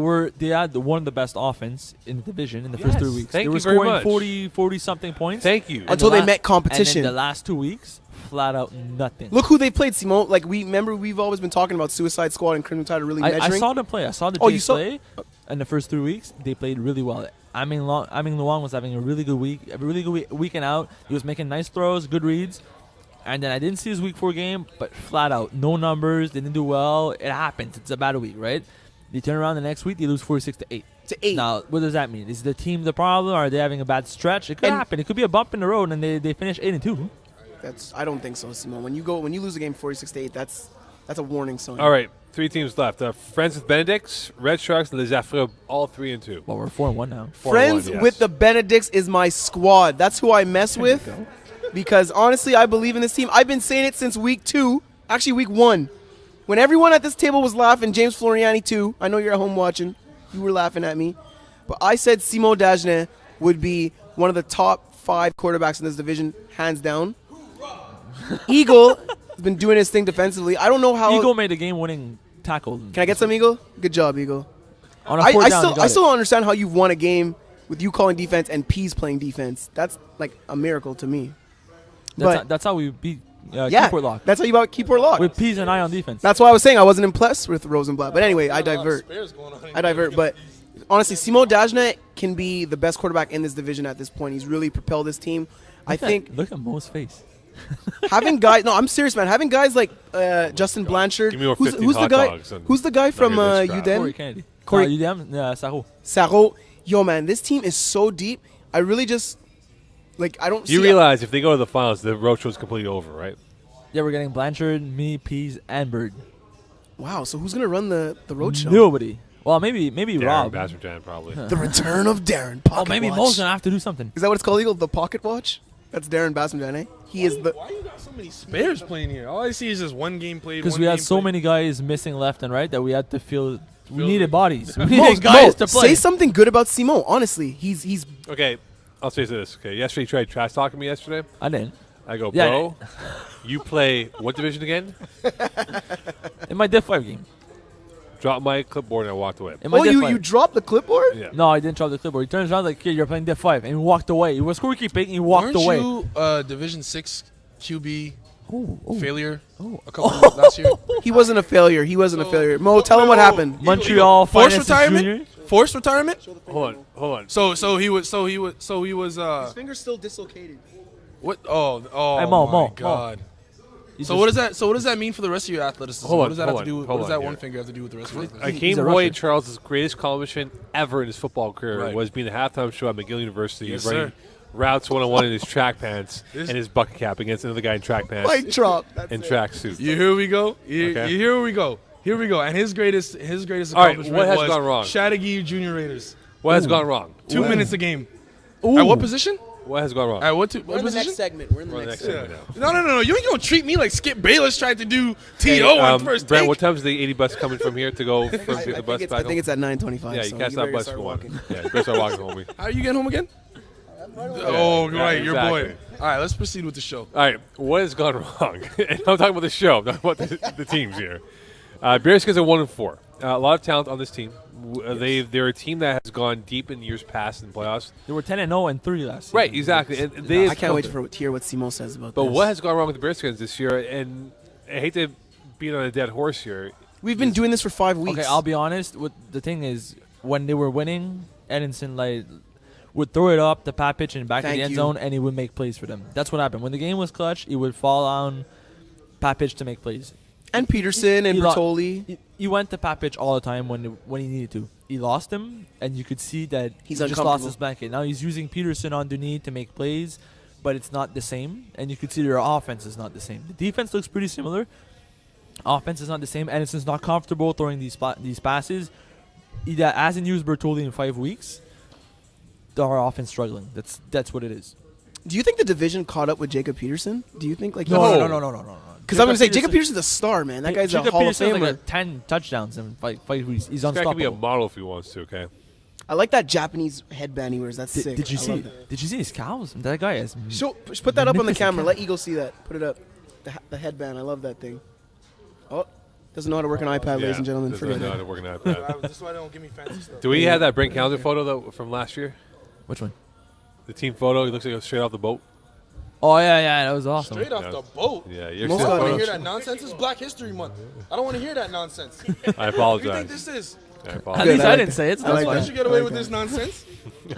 had one of the best offense in the division in the first Yes, 3 weeks. thank they were you very scoring much. 40 something points. Thank you. And Until the they met competition. And then the last 2 weeks, flat out nothing. Look who they played, Simo. Like we've always been talking about Suicide Squad and Crimson Tide are really I measuring. saw them play. I saw the Oh, you Jays saw- play in the first 3 weeks. They played really well. I mean, Luan was having a really good weekend out. He was making nice throws, good reads. And then I didn't see his week 4 game, but flat out, no numbers, they didn't do well. It happens. It's a bad week, right? They turn around the next week, they lose 46-8. to 8. Now, what does that mean? Is the team the problem? Are they having a bad stretch? It could And- happen. It could be a bump in the road, and they finish 8-2. I don't think so, Simo. When you lose a game 46-8, that's a warning sign. All right, 3 teams left. Friends with Benedicts, Red Sharks, and Les Affreux, all 3-2. Well, we're 4-1 now. 4-1, Friends yes. with the Benedicts is my squad. That's who I mess with. Because honestly, I believe in this team. I've been saying it since week 2, actually week 1. When everyone at this table was laughing, James Floriani too. I know you're at home watching. You were laughing at me. But I said Simon Dagenet would be one of the top 5 quarterbacks in this division, hands down. Eagle has been doing his thing defensively. I don't know how. Eagle made a game-winning tackle. Can I get some, Eagle? Good job, Eagle. On a I 4th down, he got still it. don't understand how you've won a game with you calling defense and Pease playing defense. That's like a miracle to me. That's how we beat Yeah, Keyport Lock. that's how you about Keyport Lock. With Peas and I on defense. That's why I was saying I wasn't impressed with Rosenblatt. But anyway, I divert. But honestly, Simon Dagenet can be the best quarterback in this division at this point. He's really propelled this team. I think Look at Mo's face. having guys. No, I'm serious, man. Having guys like Justin Blanchard. Give me more who's 15 the hot guy? dogs and Who's the guy from not here this crowd. Corey UDEM? Kennedy. Corey- UDM? Saho. Sarro. Yo, man, this team is so deep. I really just I don't. You see realize if they go to the finals, the road show's completely over, right? Yeah, we're getting Blanchard, me, Peas, and Bird. Wow. So who's gonna run the road show? Nobody. Well, maybe Darren Rob. Basserjan, probably. The return of Darren. Oh, Pocket maybe watch. Mo's gonna have to do something. Is that what it's called, Eagle? The pocket watch? That's Darren Basserjan, eh? He is the. Why you got so many spares playing here? All I see is just one game played. Because one we had game so played. many guys missing left and right that we had to feel we Fill needed the- bodies. We Mo, needed guys to play. Say something good about Simon. Honestly, he's Okay, I'll say this. Okay, yesterday you tried trash talking me yesterday. I didn't. I go, Yeah, bro, you play what division again? In my Div 5 game. Drop my clipboard and I walked away. In my Oh, Div you 5. you dropped the clipboard? Yeah. No, I didn't drop the clipboard. He turns around like, kid, you're playing Div 5. And he walked away. He was scorekeeping. He walked Weren't away. you Division 6 QB failure a couple last year? He wasn't a failure. He wasn't a failure. Mo, tell him what happened. Montreal Forced Finances retirement. Junior. Forced retirement. Hold on. So he was. finger's still dislocated. What? Oh Hey, my Mo. God. He So just- what does that? So what does that mean for the rest of your athleticism? Hold what on, does that have hold to do? on, What hold does on that one here. finger have to do with the rest of your Akeem a Roy rusher. Charles' greatest accomplishment ever in his football career Right. was being the halftime show at McGill University. Yes, running sir. routes 101 in his track pants This- and his bucket cap against another guy in track pants Mic drop. That's and it. track suit. Here we go. Okay. Here we go. Here we go. And his greatest All right, accomplishment what has was gone wrong? Chattagee Junior Raiders. What has gone wrong? 2 minutes a game. At what position? What has gone wrong? At what We're in the position? next segment. We're in the We're in the next next segment. segment now. No. You ain't gonna treat me like Skip Bayless tried to do T.O. on first Brent, take. what time's the 80 bus coming from here to go from the bus back I think it's at 9:25. Yeah, you so can't you stop better bus start from walking. walking. Yeah, you better start walking, homie. How are you getting home again? Oh, Yeah, right, your boy. exactly. All right, let's proceed with the show. All right, what has gone wrong? And I'm talking about the show. I'm talking about the teams here. Bearskins are 1-4. A lot of talent on this team. They're a team that has gone deep in years past in playoffs. They were 10-0 and 3 last season. Right, exactly. And I can't wait to hear what Simon says about But this. what has gone wrong with the Bearskins this year? And I hate to beat on a dead horse here. We've been doing this for 5 weeks. Okay, I'll be honest. The thing is, when they were winning, Edinson would throw it up the pat pitch and back to Thank the end you. zone, and he would make plays for them. That's what happened. When the game was clutch, he would fall on pat pitch to make plays. And Peterson and He lo- Bertoli. He went to pat pitch all the time when he needed to. He lost him, and you could see that He's he just lost uncomfortable. his blanket. Now he's using Peterson underneath to make plays, but it's not the same. And you could see their offense is not the same. The defense looks pretty similar. Offense is not the same. Edison's not comfortable throwing these passes. He hasn't used Bertoli in 5 weeks. Our offense struggling. That's what it is. Do you think the division caught up with Jacob Peterson? Do you think like No. Because I'm gonna say Jacob Peterson's a star, man. That guy's Jacob a Hall Peterson's of Famer. like 10 touchdowns in 5 weeks. He's This guy can be a unstoppable. model if he wants to, okay? I like that Japanese headband he wears. That's sick. Did you I see? love that. Did you see his cows? That guy is. Put that up on the magnificent camera. cow. Let Eagle see that. Put it up. The headband. I love that thing. Oh, doesn't know how to work an iPad, ladies and gentlemen. Does Forget not know how it. to work an iPad. This is why they don't give me fancy stuff. Do we have that Brent Calendar photo from last year? Which one? The team photo. He looks like he was straight off the boat. Oh yeah, that was awesome. Straight off Yeah. the boat. Yeah, you're Most I of don't want them- to hear that nonsense. It's Black History Month. I don't want to hear that nonsense. I What do you think apologize. this is? I At apologize. least I I like didn't that. say it. So I that's like fine. Let you get away with this nonsense.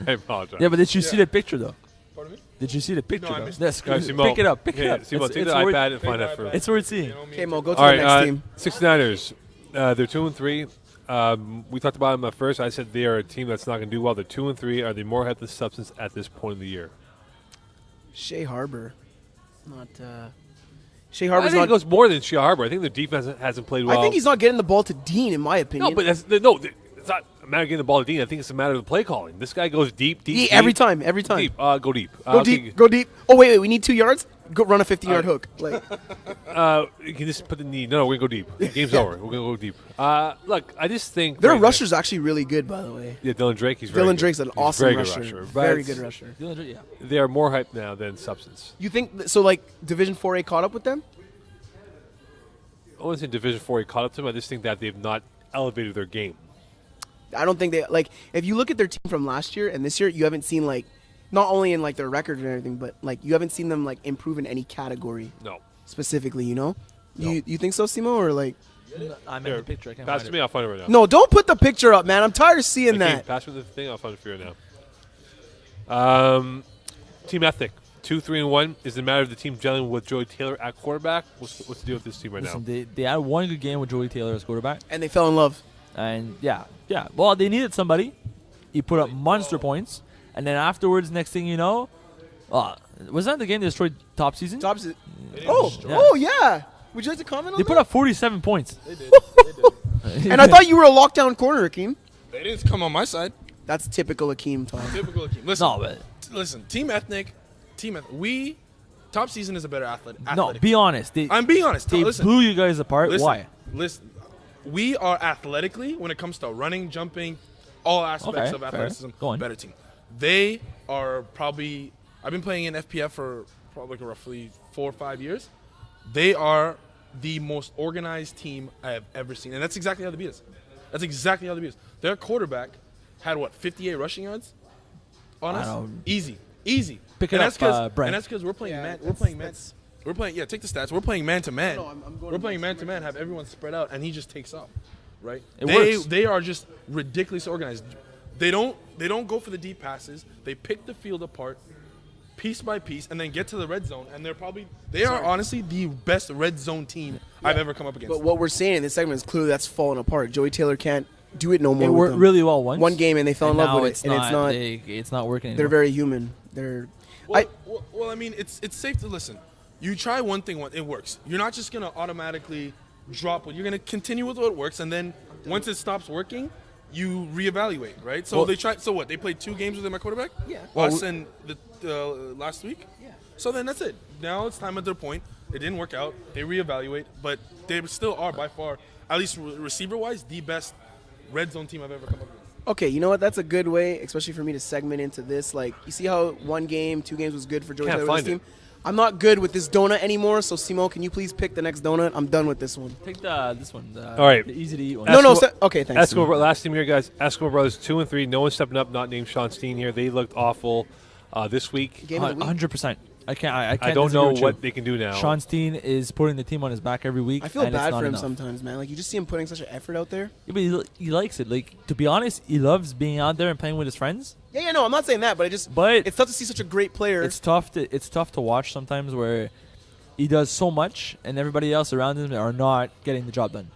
I apologize. Yeah, but did you see the picture though? Pardon me? Did you see the picture? No, I though? missed That's Guys, good. Simone, Pick it up. Pick it yeah, up. Simone, take the worth- iPad and find that for. It's worth seeing. Okay, Mo, go to All the right, next team. 69ers. They're 2-3. We talked about them at first. I said they are a team that's not going to do well. They're 2-3. Are they more headless substance at this point in the year? Shea Harbor. Not. Shea I Harbor's think not. it goes more than Shea Harbor. I think their defense hasn't played well. I think he's not getting the ball to Dean, in my opinion. No, but it's not a matter of getting the ball to Dean. I think it's a matter of the play calling. This guy goes deep. Every time. Deep. Go deep. Go deep. Go deep. Oh wait, we need 2 yards. Go run a 15-yard hook. Like You can just put the knee. No, we're going to go deep. Game's over. We're going to go deep. Look, I just think their right now- rusher's actually really good, by the way. Yeah, Dylan Drake. He's very Dylan good. Drake's an He's awesome very good rusher. but Very it's- good rusher. Yeah. They are more hype now than substance. You think so? Like Division 4A caught up with them? I wouldn't say Division 4 he caught up to them. I just think that they've not elevated their game. I don't think they like. If you look at their team from last year and this year, you haven't seen like, not only in like their record and everything, but like you haven't seen them like improve in any category No. specifically. You know? No. You think so, Simo, or like? I'm Here, in the picture. I can't pass find to me. it. I'll find it right now. No, don't put the picture up, man. I'm tired of seeing Okay, that. pass me the thing. I'll find it for you now. Team ethic. 2-3-1. Is it a matter of the team gelling with Joey Taylor at quarterback? What's the deal with this team right Listen, now? they had one good game with Joey Taylor as quarterback, And they fell in love. and yeah. Well, they needed somebody. He put up monster points, and then afterwards, next thing you know, was that the game that destroyed top season? Tops. Yeah. Oh yeah. Would you like to comment on They that? put up 47 points. They did. They did. And I thought you were a lockdown corner, Akeem. They didn't come on my side. That's typical Akeem talk. Typical team. Listen, No, but listen. Team ethnic. We. Top season is a better athlete. no. Be honest. I'm being honest. They Listen. blew you guys apart. Listen, Why? Listen, we are athletically, when it comes to running, jumping, all aspects Okay, of fair. athleticism, Go on. better team. They are probably, I've been playing in FPF for probably roughly 4 or 5 years. They are the most organized team I have ever seen. And that's exactly how the beat is. That's exactly how the beat is. Their quarterback had, 58 rushing yards on I us? don't- Easy. Pick it and up, that's 'cause- Brent. And that's because we're playing man. We're that's- playing man. that's- We're playing. Yeah, take the stats. We're playing man to man. No, I'm going We're to playing man to man. Have everyone spread out, and he just takes off, right? It works. They are just ridiculously organized. They don't go for the deep passes. They pick the field apart, piece by piece, and then get to the red zone. And they are honestly the best red zone team I've ever come up against. But what we're saying in this segment is clearly that's falling apart. Joey Taylor can't do it no more. It with worked them. really well once. One game and they fell in love now with it, and it's not working They're anymore. very human. They're. Well, I mean, it's safe to listen. You try one thing, it works. You're not just gonna automatically drop it. You're gonna continue with what works, and then once it stops working, you reevaluate, right? So Well- they tried. So what? They played 2 games with my quarterback. Yeah. Us and the last week. Yeah. So then that's it. Now it's time at their point. It didn't work out. They reevaluate, but they still are by far, at least receiver-wise, the best red zone team I've ever come up with. Okay, you know what? That's a good way, especially for me to segment into this. Like, you see how 1 game, 2 games was good for Joey Can't Taylor's find team? it. I'm not good with this donut anymore, so Simo, can you please pick the next donut? I'm done with this one. Take this one. All right. The easy to eat one. Okay, thanks. Eskimo, last team here, guys. Eskimo Brothers 2-3. No one stepping up. Not named Sean Steen here. They looked awful this week. Game of the week? 100%. I can't I don't disagree know with what you. they can do now. Sean Steen is putting the team on his back every week. I feel and it's bad not for him enough. sometimes, man. Like, you just see him putting such an effort out there. Yeah, but he likes it. Like, to be honest, he loves being out there and playing with his friends. Yeah, no, I'm not saying that, but it's But tough to see such a great player. it's tough to watch sometimes where he does so much and everybody else around him are not getting the job done.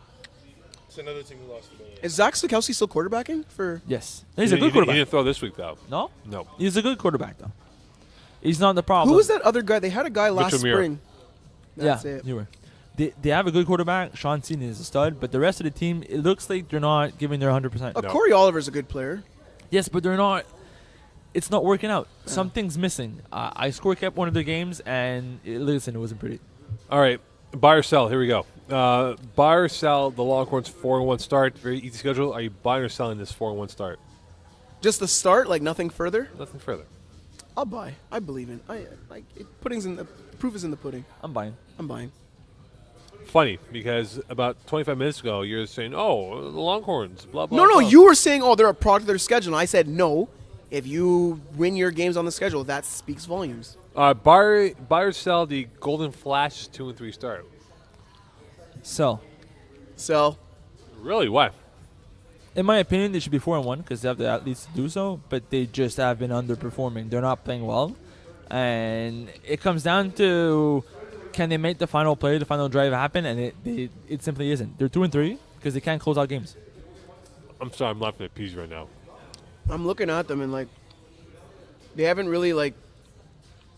It's another team who lost. Is Zach Sikowski still quarterbacking for? Yes, he's He a good didn't- quarterback. He didn't throw this week, though. No, No. he's a good quarterback though. He's not the problem. Who was that other guy? They had a guy last Mitchell Muir. spring. That's yeah, it. you were. They have a good quarterback. Sean Steen is a stud, but the rest of the team, it looks like they're not giving their 100%. No. Corey Oliver's a good player. Yes, but they're not. It's not working out. Something's missing. I score kept one of the games, and listen, it wasn't pretty. All right. Buy or sell. Here we go. Buy or sell the Longhorns 4-1 start. Very easy schedule. Are you buying or selling this 4-1 start? Just the start, like nothing further. Nothing further. I'll buy. I believe in. Pudding's in the proof is in the pudding. I'm buying. I'm buying. Funny, because about 25 minutes ago, you're saying, oh, the Longhorns, blah, blah, No, blah. you were saying, oh, they're a product of their schedule. And I said no. If you win your games on the schedule, that speaks volumes. Buy or sell the Golden Flash 2-3 start. So, So, Really? Why? in my opinion, they should be 4-1 because they have the athletes to do so, but they just have been underperforming. They're not playing well, and it comes down to can they make the final play, the final drive happen, and it simply isn't. They're 2-3 because they can't close out games. I'm sorry, I'm laughing at peas right now. I'm looking at them and, like, they haven't really, like,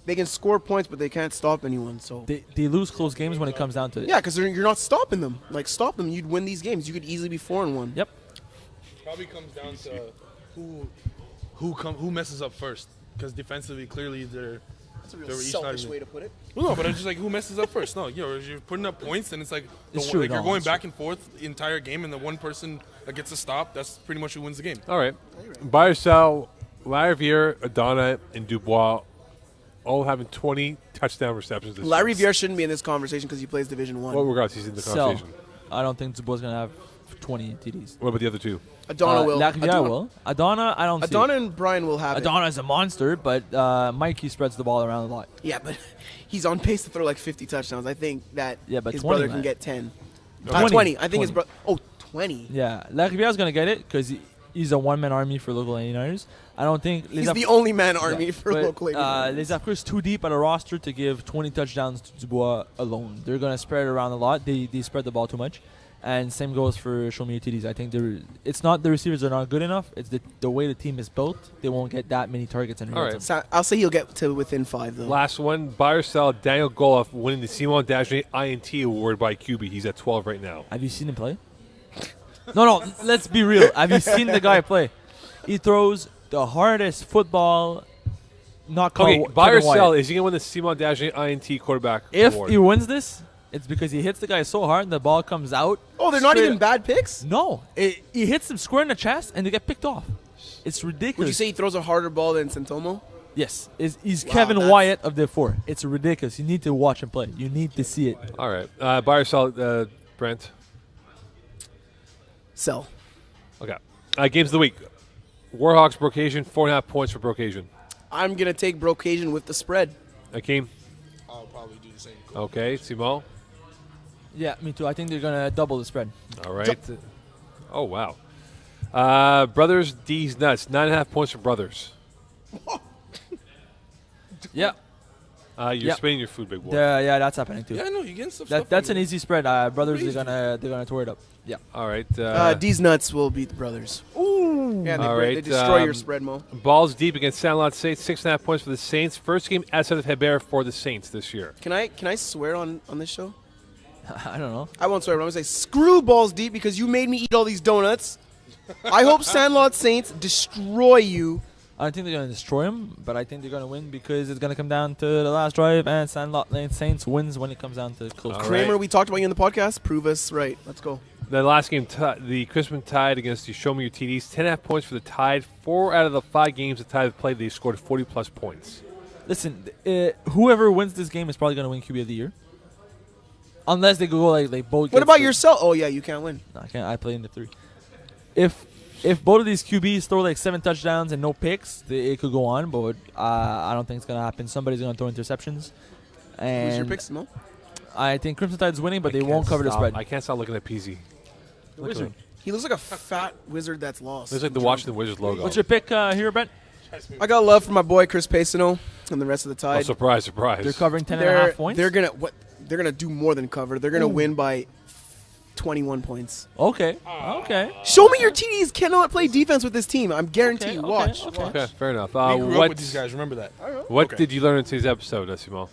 they can score points, but they can't stop anyone. So They lose close games when it comes down to it. yeah, because you're not stopping them. Like, stop them, you'd win these games. You could easily be 4-1. Yep. Probably comes down to who messes up first. Because defensively, clearly they're That's a real They were each selfish not way to put it. well, no, but it's just like who messes up first. No, you're putting up points, and it's like, It's true, like you're no, going it's back and forth the entire game, and the one person that gets a stop, that's pretty much who wins the game. All right. Buy or sell, Lariviere, Adana, and Dubois all having 20 touchdown receptions this Larry year. Vier shouldn't be in this conversation because he plays Division One. Well, regardless, he's in the Sell. conversation. I don't think Dubois is going to have 20 TDs. What about the other two? Adana will. Lariviere will. Adana, I don't Adana see and Brian will have it. it. Adana is a monster, but Mikey spreads the ball around a lot. Yeah, but he's on pace to throw like 50 touchdowns. I think that Yeah, but his 20, brother can man. get 10. 20. 20. I think his 20. brother. Oh, 20. Yeah, Lariviere is going to get it because he's a one-man army for local 89ers. I don't think He's the only man army Yeah, for but, local. Les Africains too deep at a roster to give 20 touchdowns to Dubois alone. They're going to spread it around a lot. They spread the ball too much. And same goes for Show Me TDs. I think it's not the receivers are not good enough. It's the way the team is built. They won't get that many targets in All real right. time. So I'll say he'll get to within 5 though. Last one, buy or sell, Daniel Goloff winning the Simon Dagenet INT award by QB. He's at 12 right now. Have you seen him play? No, let's be real. Have you seen the guy play? He throws the hardest football. Not called Okay, buy or Kevin Wyatt. sell, is he going to win the Simon Dagenet INT quarterback If award? he wins this, it's because he hits the guy so hard the ball comes out. Oh, they're not straight even up. bad picks? No, he hits them square in the chest and they get picked off. It's ridiculous. Would you say he throws a harder ball than Santomo? Yes, he's Wow, Kevin that's- Wyatt of the 4. It's ridiculous. You need to watch him play. You need to see it. All right. Buy or sell, Brent. Sell. Okay. Games of the week. Warhawks, Brocasian, 4.5 points for Brocasian. I'm going to take Brocasian with the spread. Akeem. I'll probably do the same. Okay. Simo. Yeah, me too. I think they're gonna double the spread. All right. Oh, wow. Brothers, D's nuts. 9.5 points for Brothers. Yeah, You're Yep. spinning your food, big boy. yeah, that's happening too. Yeah, I know you're getting stuff. That's an easy spread. Brothers, Crazy. they're gonna tear it up. Yeah. All right. D's nuts will beat the brothers. Ooh. Yeah, All they right, destroy your spread, Mo. Balls deep against Sandlot Saints. 6.5 points for the Saints. First game outside of Hebert for the Saints this year. Can I swear on this show? I don't know. I won't swear, but I'm going to say screw balls deep because you made me eat all these donuts. I hope Sandlot Saints destroy you. I don't think they're going to destroy him, but I think they're going to win because it's going to come down to the last drive, and Sandlot Saints wins when it comes down to close. All Kramer, right. we talked about you in the podcast. Prove us right. Let's go. The last game, the Crispin Tide against the Show Me Your TDs. 10.5 points for the Tide. 4 out of the 5 games the Tide have played, they scored 40-plus points. Listen, whoever wins this game is probably going to win QB of the year. Unless they go like both. What about yourself? Oh, yeah, you can't win. No, I can't. I play in the 3. If both of these QBs throw like 7 touchdowns and no picks, it could go on. But I don't think it's going to happen. Somebody's going to throw interceptions. And Who's your picks, Mo? I think Crimson Tide's winning, but they won't cover the spread. I can't stop looking at PZ. The Wizard. He looks like a fat wizard that's lost. Looks like the Washington Wizards logo. What's your pick here, Brent? I got love for my boy Chris Pacino and the rest of the Oh, Tide. surprise, surprise. They're covering 10.5 points. They're gonna do more than cover. They're gonna win by 21 points. Okay. Show me your TDs cannot play defense with this team. I'm guaranteeing you. Okay, Watch. okay. Okay, fair enough. We grew up with these guys. Remember that. What Okay. did you learn in today's episode, Simo?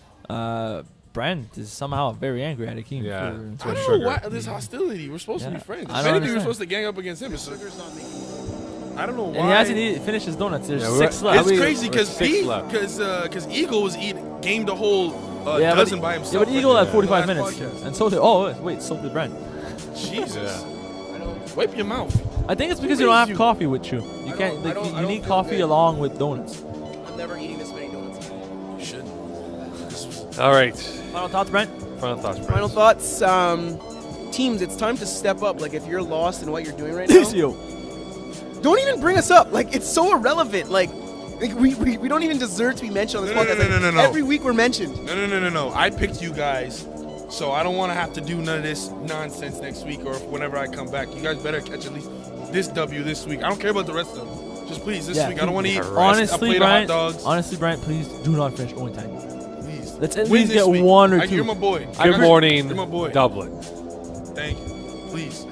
Brent is somehow very angry at Akeem. Yeah. for- I don't know why there's hostility. We're supposed to be Yeah. friends. I If don't anything, we're understand. supposed to gang up against him. I don't know why. And he hasn't finished his donuts. There's Yeah, 6 we're- left. It's crazy We're 6 left. because Eagle was gamed a whole Yeah, dozen by himself. Yeah, but Eagle right had there. 45 Last minutes. podcast. And so did, wait, so did Brent. Jesus. Wipe your mouth. I think it's because you don't have you? coffee with you. You can't. I Like, don't- I you don't need feel coffee good. along with donuts. I'm never eating this many donuts. You should. All right. Final thoughts, Brent? Final thoughts, Brent. Final thoughts. Teams, it's time to step up. Like, if you're lost in what you're doing right now, don't even bring us up. Like, it's so irrelevant. Like we don't even deserve to be mentioned on this No, podcast. no, no, Like, no, no. Every week we're mentioned. No. I picked you guys, so I don't want to have to do none of this nonsense next week or whenever I come back. You guys better catch at least this W this week. I don't care about the rest of them. Just please this week. I don't want to eat a Honestly, plate of hot Brent. dogs. Honestly, Brent, please do not finish 0-10. Please. Let's at Win least this get week. 1 or 2. You're my boy. Good morning, You're my boy. Dublin. Thank you. Please.